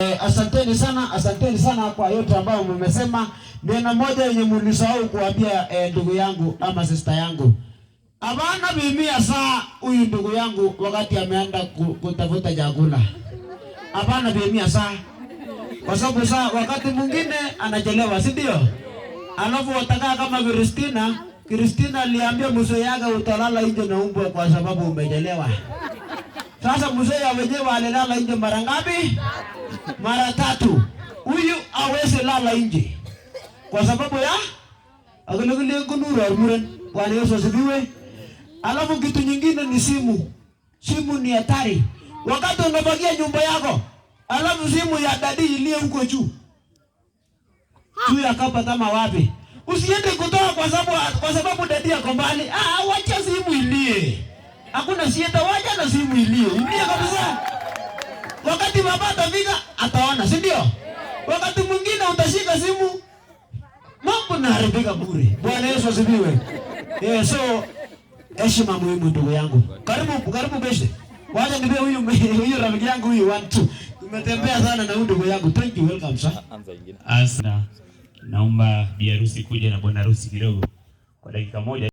Asanteni sana kwa yote ambayo mmesema. Neno moja yenye mlisahau kuambia ndugu yangu ama sister yangu. Abana bimia saa huyu ndugu yangu wakati ameenda kutafuta chakula. Abana bimia saa. Kwa sababu saa wakati mwingine anachelewa, si ndio? Alafu watakaa kama Kristina aliambia mzee yake utalala nje na umbwa kwa sababu umechelewa. Sasa mzee wenyewe alilala nje mara ngapi? Mara 3. Huyu hawezi lala nje kwa sababu ya agilogile kunuru armuren. Bwana Yesu asifiwe. Alafu kitu nyingine ni simu. Simu ni hatari. Wakati unabakia nyumba yako, alafu simu ya dadi ilie huko juu. Juu ya kapa kama wapi? Usiende kutoa kwa sababu dadi yako mbali. Wacha simu ilie. Hakuna sieta, wacha na simu ilie. Ilie kabisa. Wakati baba atafika ataona, si ndio? Wakati mwingine utashika simu mambo na haribika bure. Bwana Yesu asifiwe. So heshima muhimu ndugu yangu. Karibu beste. Wacha nipe huyu rafiki yangu huyu 1 2. Tumetembea sana na ndugu yangu. Thank you, welcome sir. Asante. Naomba bi harusi kuja na bwana harusi kidogo kwa dakika moja.